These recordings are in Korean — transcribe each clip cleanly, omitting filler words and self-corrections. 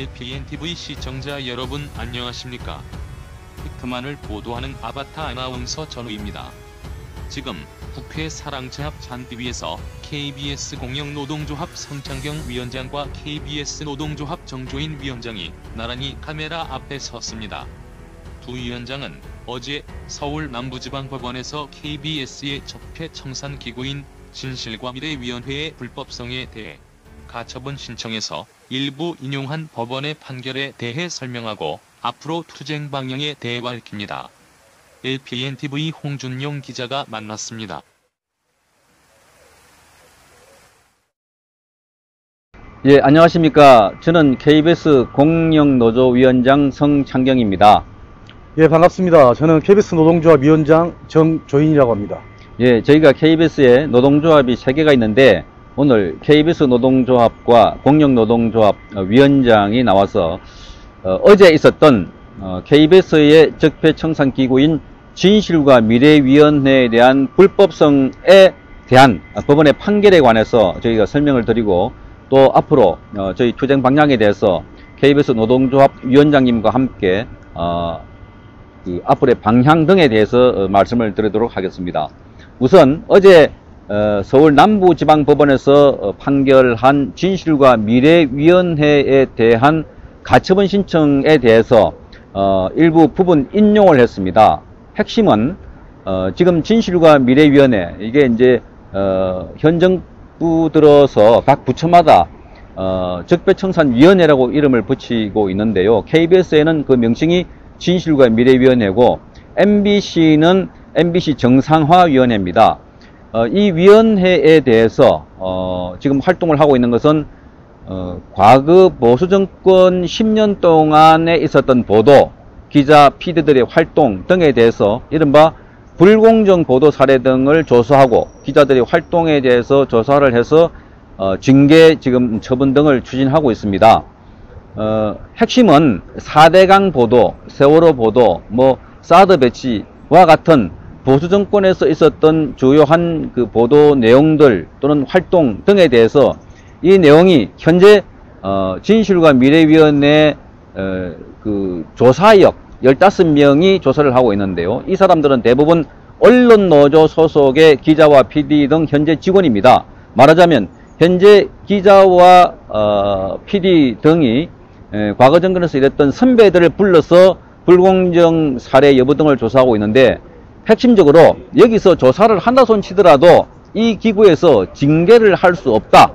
LPNTV 시청자 여러분 안녕하십니까? 팩트만을 보도하는 아바타 아나운서 전우입니다. 지금 국회 사랑제합 잔디위에서 KBS 공영노동조합 성창경 위원장과 KBS 노동조합 정조인 위원장이 나란히 카메라 앞에 섰습니다. 두 위원장은 어제 서울 남부지방법원에서 KBS의 적폐청산기구인 진실과미래위원회의 불법성에 대해 가처분 신청에서 일부 인용한 법원의 판결에 대해 설명하고 앞으로 투쟁 방향에 대해 밝힙니다. LPNTV 홍준용 기자가 만났습니다. 예, 안녕하십니까. 저는 KBS 공영노조위원장 성창경입니다. 예, 반갑습니다. 저는 KBS 노동조합 위원장 정조인이라고 합니다. 예, 저희가 KBS에 노동조합이 3개가 있는데 오늘 KBS 노동조합과 공영노동조합 위원장이 나와서 어제 있었던 KBS의 적폐청산기구인 진실과 미래위원회에 대한 불법성에 대한 법원의 판결에 관해서 저희가 설명을 드리고 또 앞으로 저희 투쟁 방향에 대해서 KBS 노동조합 위원장님과 함께 앞으로의 방향 등에 대해서 말씀을 드리도록 하겠습니다. 우선 어제 서울 남부지방법원에서 판결한 진실과 미래위원회에 대한 가처분 신청에 대해서 일부 부분 인용을 했습니다. 핵심은 지금 진실과 미래위원회, 이게 이제 현 정부 들어서 각 부처마다 적폐청산위원회라고 이름을 붙이고 있는데요. KBS에는 그 명칭이 진실과 미래위원회고 MBC는 MBC 정상화위원회입니다. 이 위원회에 대해서 지금 활동을 하고 있는 것은 과거 보수정권 10년 동안에 있었던 보도, 기자, PD들의 활동 등에 대해서 이른바 불공정 보도 사례 등을 조사하고 기자들의 활동에 대해서 조사를 해서 징계 지금 처분 등을 추진하고 있습니다. 핵심은 4대강 보도, 세월호 보도, 사드 배치와 같은 보수정권에서 있었던 주요한 그 보도 내용들 또는 활동 등에 대해서 이 내용이 현재 진실과 미래위원회 그 조사역 15명이 조사를 하고 있는데요. 이 사람들은 대부분 언론노조 소속의 기자와 PD 등 현재 직원입니다. 말하자면 현재 기자와 PD 등이 과거 정권에서 일했던 선배들을 불러서 불공정 사례 여부 등을 조사하고 있는데 핵심적으로 여기서 조사를 한다 손 치더라도 이 기구에서 징계를 할 수 없다,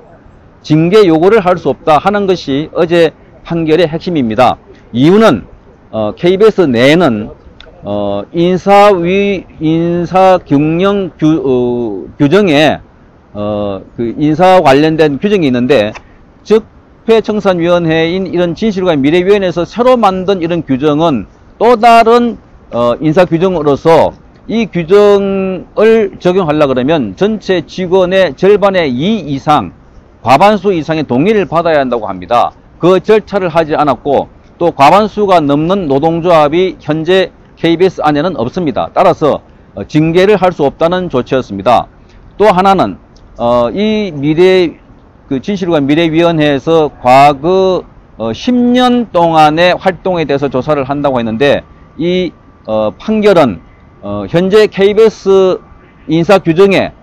징계 요구를 할 수 없다 하는 것이 어제 판결의 핵심입니다. 이유는 KBS 내에는 인사경영 규정에 그 인사 관련된 규정이 있는데 적폐청산위원회인 이런 진실과 미래위원회에서 새로 만든 이런 규정은 또 다른 인사 규정으로서 이 규정을 적용하려고 그러면 전체 직원의 절반의 2 이상, 과반수 이상의 동의를 받아야 한다고 합니다. 그 절차를 하지 않았고 또 과반수가 넘는 노동조합이 현재 KBS 안에는 없습니다. 따라서 징계를 할 수 없다는 조치였습니다. 또 하나는 그 진실과 미래위원회에서 과거 10년 동안의 활동에 대해서 조사를 한다고 했는데 이 판결은 현재 KBS 인사 규정에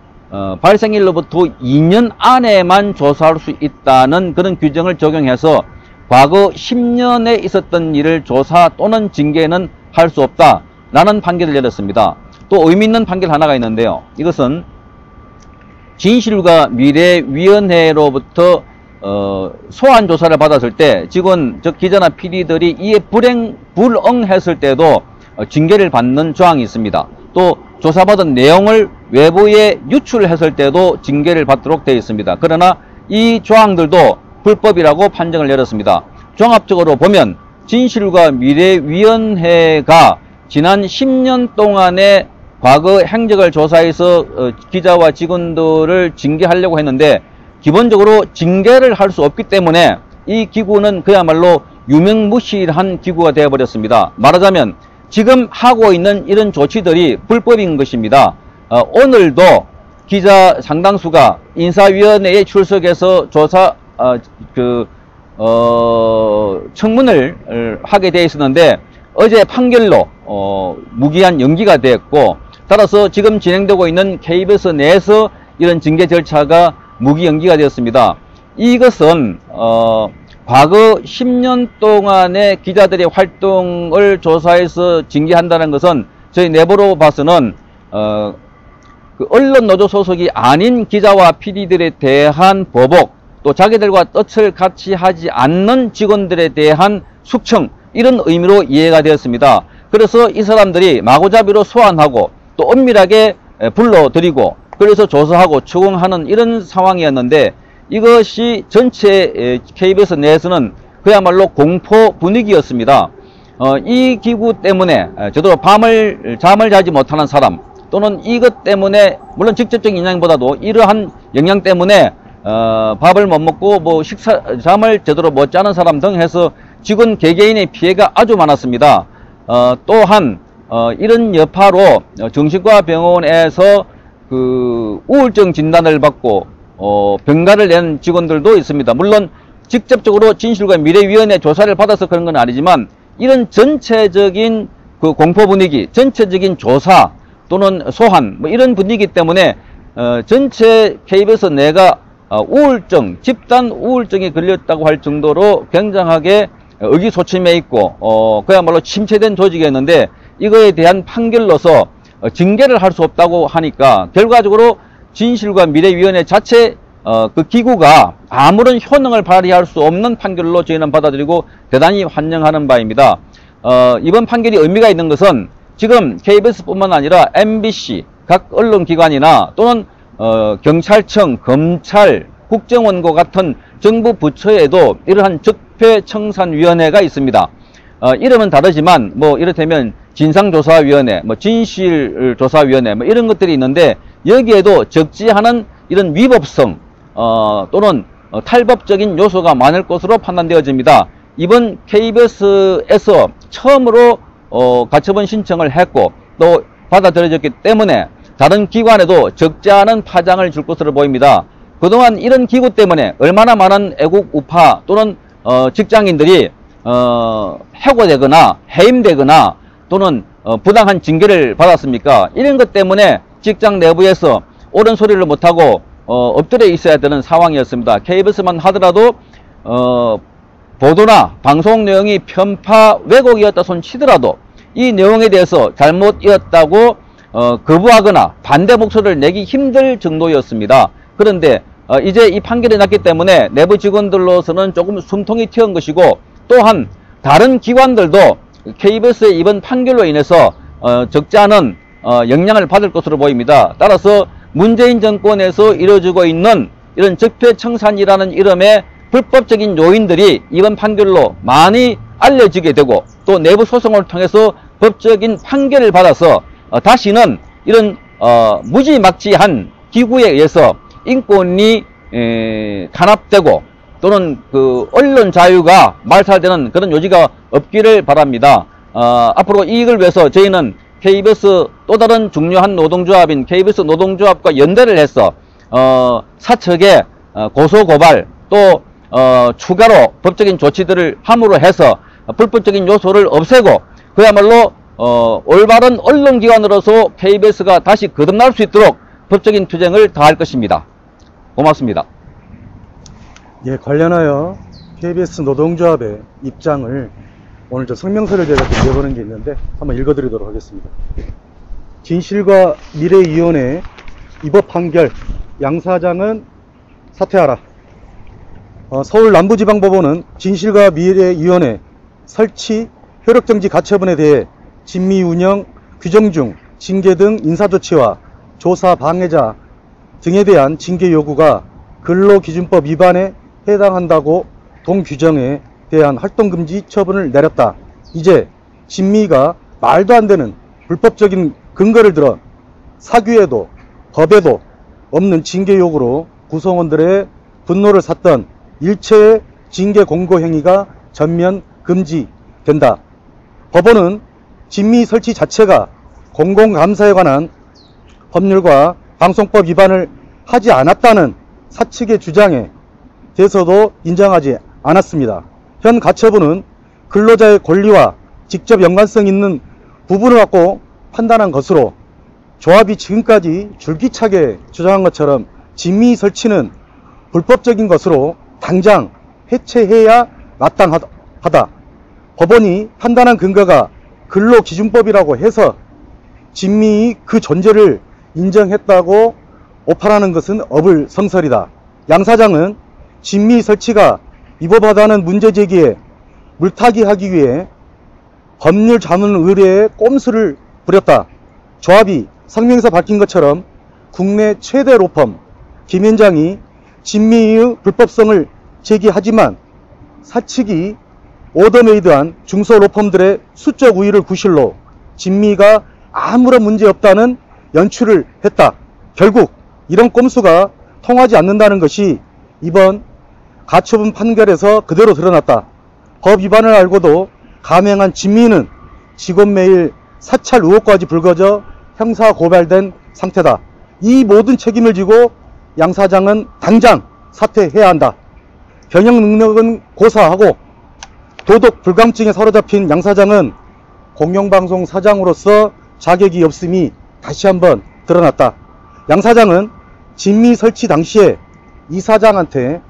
발생일로부터 2년 안에만 조사할 수 있다는 그런 규정을 적용해서 과거 10년에 있었던 일을 조사 또는 징계는 할 수 없다라는 판결을 내렸습니다. 또 의미 있는 판결 하나가 있는데요. 이것은 진실과 미래위원회로부터 소환 조사를 받았을 때 직원, 즉 기자나 PD들이 이에 불응했을 때도 징계를 받는 조항이 있습니다. 또 조사받은 내용을 외부에 유출했을 때도 징계를 받도록 되어 있습니다. 그러나 이 조항들도 불법이라고 판정을 내렸습니다. 종합적으로 보면 진실과 미래위원회가 지난 10년 동안의 과거 행적을 조사해서 기자와 직원들을 징계하려고 했는데 기본적으로 징계를 할 수 없기 때문에 이 기구는 그야말로 유명무실한 기구가 되어버렸습니다. 말하자면 지금 하고 있는 이런 조치들이 불법인 것입니다. 오늘도 기자 상당수가 인사위원회에 출석해서 청문을 하게 되어 있었는데 어제 판결로 무기한 연기가 되었고, 따라서 지금 진행되고 있는 KBS 내에서 이런 징계 절차가 무기 연기가 되었습니다. 이것은 과거 10년 동안의 기자들의 활동을 조사해서 징계한다는 것은 저희 내부로 봐서는 그 언론 노조 소속이 아닌 기자와 PD들에 대한 보복, 또 자기들과 뜻을 같이 하지 않는 직원들에 대한 숙청, 이런 의미로 이해가 되었습니다. 그래서 이 사람들이 마구잡이로 소환하고 또 엄밀하게 불러들이고 그래서 조사하고 추궁하는 이런 상황이었는데, 이것이 전체 KBS 내에서는 그야말로 공포 분위기였습니다. 이 기구 때문에 제대로 잠을 자지 못하는 사람, 또는 이것 때문에 물론 직접적인 영향보다도 이러한 영향 때문에 밥을 못 먹고 뭐 잠을 제대로 못 자는 사람 등 해서 직원 개개인의 피해가 아주 많았습니다. 또한 이런 여파로 정신과 병원에서 그 우울증 진단을 받고 병가를 낸 직원들도 있습니다. 물론 직접적으로 진실과 미래위원회 조사를 받아서 그런 건 아니지만, 이런 전체적인 그 공포 분위기, 전체적인 조사 또는 소환, 뭐 이런 분위기 때문에 전체 KBS 내가 우울증, 집단 우울증에 걸렸다고 할 정도로 굉장하게 의기소침해 있고 그야말로 침체된 조직이었는데, 이거에 대한 판결로서 징계를 할 수 없다고 하니까 결과적으로 진실과 미래위원회 자체 그 기구가 아무런 효능을 발휘할 수 없는 판결로 저희는 받아들이고 대단히 환영하는 바입니다. 이번 판결이 의미가 있는 것은 지금 KBS뿐만 아니라 MBC, 각 언론기관이나 또는 경찰청, 검찰, 국정원과 같은 정부 부처에도 이러한 적폐청산위원회가 있습니다. 이름은 다르지만 뭐 이를테면 진상조사위원회, 뭐 진실조사위원회, 뭐 이런 것들이 있는데, 여기에도 적지 않은 이런 위법성 또는 탈법적인 요소가 많을 것으로 판단되어집니다. 이번 KBS에서 처음으로 가처분 신청을 했고 또 받아들여졌기 때문에 다른 기관에도 적지 않은 파장을 줄 것으로 보입니다. 그동안 이런 기구 때문에 얼마나 많은 애국 우파 또는 직장인들이 해고되거나 해임되거나 또는 부당한 징계를 받았습니까? 이런 것 때문에 직장 내부에서 옳은 소리를 못하고 엎드려 있어야 되는 상황이었습니다. KBS만 하더라도 보도나 방송 내용이 편파 왜곡이었다 손 치더라도 이 내용에 대해서 잘못이었다고 거부하거나 반대 목소리를 내기 힘들 정도였습니다. 그런데 이제 이 판결이 났기 때문에 내부 직원들로서는 조금 숨통이 튀은 것이고, 또한 다른 기관들도 KBS의 이번 판결로 인해서 적지 않은 영향을 받을 것으로 보입니다. 따라서 문재인 정권에서 이루어지고 있는 이런 적폐청산이라는 이름의 불법적인 요인들이 이번 판결로 많이 알려지게 되고, 또 내부 소송을 통해서 법적인 판결을 받아서 다시는 이런 무지막지한 기구에 의해서 인권이 탄압되고 또는 그 언론 자유가 말살되는 그런 요지가 없기를 바랍니다. 앞으로 이익을 위해서 저희는 KBS 또 다른 중요한 노동조합인 KBS 노동조합과 연대를 해서 사측에 고소고발 또 추가로 법적인 조치들을 함으로 해서 불법적인 요소를 없애고 그야말로 올바른 언론기관으로서 KBS가 다시 거듭날 수 있도록 법적인 투쟁을 다할 것입니다. 고맙습니다. 예, 관련하여 KBS 노동조합의 입장을 오늘 저 성명서를 제가 준비해보는 게 있는데 한번 읽어드리도록 하겠습니다. 진실과 미래위원회 이법 판결, 양 사장은 사퇴하라. 서울 남부지방법원은 진실과 미래위원회 설치, 효력정지 가처분에 대해 진미 운영, 규정 중 징계 등 인사조치와 조사 방해자 등에 대한 징계 요구가 근로기준법 위반에 해당한다고 동규정에 대한 활동금지 처분을 내렸다. 이제 진미가 말도 안 되는 불법적인 근거를 들어 사규에도 법에도 없는 징계 요구로 구성원들의 분노를 샀던 일체의 징계 공고 행위가 전면 금지된다. 법원은 진미 설치 자체가 공공감사에 관한 법률과 방송법 위반을 하지 않았다는 사측의 주장에 대해서도 인정하지 않았습니다. 현 가처분은 근로자의 권리와 직접 연관성 있는 부분을 갖고 판단한 것으로 조합이 지금까지 줄기차게 주장한 것처럼 진미 설치는 불법적인 것으로 당장 해체해야 마땅하다. 법원이 판단한 근거가 근로기준법이라고 해서 진미의 그 존재를 인정했다고 오판하는 것은 어불성설이다. 양 사장은 진미 설치가 위법하다는 문제제기에 물타기 하기 위해 법률 자문 의뢰에 꼼수를 부렸다. 조합이 성명에서 밝힌 것처럼 국내 최대 로펌 김현장이 진미의 불법성을 제기하지만 사측이 오더메이드한 중소 로펌들의 수적 우위를 구실로 진미가 아무런 문제 없다는 연출을 했다. 결국 이런 꼼수가 통하지 않는다는 것이 이번 가처분 판결에서 그대로 드러났다. 법 위반을 알고도 감행한 진미는 직원 매일 사찰 의혹까지 불거져 형사 고발된 상태다. 이 모든 책임을 지고 양 사장은 당장 사퇴해야 한다. 경영 능력은 고사하고 도덕 불감증에 사로잡힌 양 사장은 공영방송 사장으로서 자격이 없음이 다시 한번 드러났다. 양 사장은 진미 설치 당시에 이 사장한테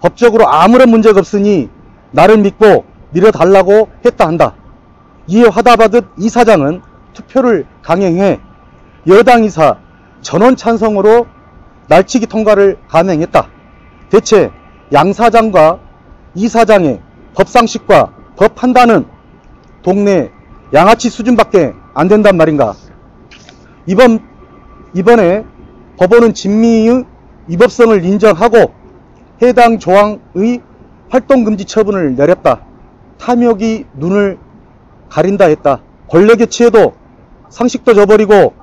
법적으로 아무런 문제가 없으니 나를 믿고 밀어달라고 했다 한다. 이에 화답하듯 이 사장은 투표를 강행해 여당 이사 전원 찬성으로 날치기 통과를 감행했다. 대체 양 사장과 이 사장의 법상식과 법 판단은 동네 양아치 수준밖에 안 된단 말인가. 이번에 법원은 진미의 위법성을 인정하고 해당 조항의 활동금지 처분을 내렸다. 탐욕이 눈을 가린다 했다. 권력에 취해도 상식도 저버리고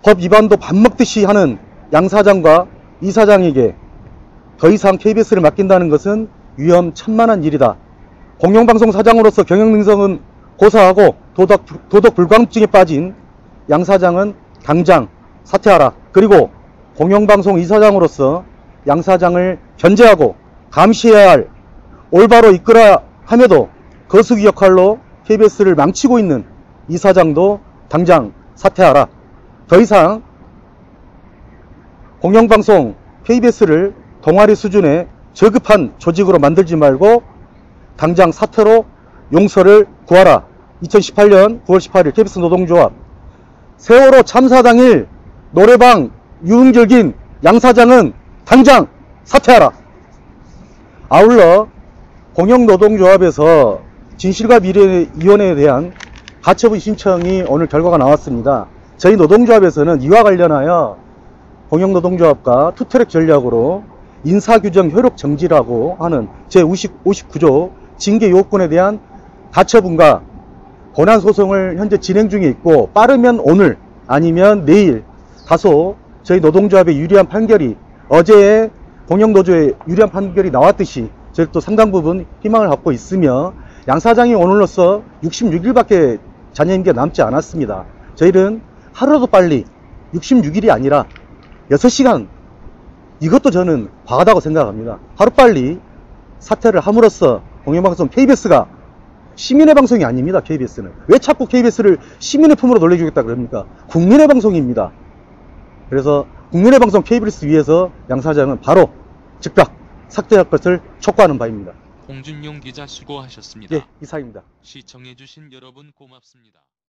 법 위반도 밥 먹듯이 하는 양 사장과 이 사장에게 더 이상 KBS를 맡긴다는 것은 위험천만한 일이다. 공영방송 사장으로서 경영 능력은 고사하고 도덕 불감증에 빠진 양 사장은 당장 사퇴하라. 그리고 공영방송 이사장으로서 양 사장을 견제하고 감시해야 할 올바로 이끌어야 함에도 거수기 역할로 KBS를 망치고 있는 이 사장도 당장 사퇴하라. 더 이상 공영방송 KBS를 동아리 수준의 저급한 조직으로 만들지 말고 당장 사퇴로 용서를 구하라. 2018년 9월 18일 KBS 노동조합. 세월호 참사 당일 노래방 유흥적인 양 사장은 당장 사퇴하라. 아울러 공영노동조합에서 진실과 미래위원회에 대한 가처분 신청이 오늘 결과가 나왔습니다. 저희 노동조합에서는 이와 관련하여 공영노동조합과 투트랙 전략으로 인사규정 효력 정지라고 하는 제59조 징계 요건에 대한 가처분과 권한소송을 현재 진행 중에 있고, 빠르면 오늘 아니면 내일 다소 저희 노동조합에 유리한 판결이, 어제의 공영노조에 유리한 판결이 나왔듯이 저희 또 상당 부분 희망을 갖고 있으며, 양 사장이 오늘로써 66일밖에 잔여임기가 남지 않았습니다. 저희는 하루라도 빨리 66일이 아니라 6시간, 이것도 저는 과하다고 생각합니다. 하루빨리 사퇴를 함으로써 공영방송 KBS가 시민의 방송이 아닙니다. KBS는 왜 자꾸 KBS를 시민의 품으로 돌려주겠다 그럽니까? 국민의 방송입니다. 그래서 국민의 방송 KBS 위해서 양 사장은 바로 즉각 삭제할 것을 촉구하는 바입니다. 홍준용 기자 수고하셨습니다. 예, 이상입니다. 시청해주신 여러분 고맙습니다.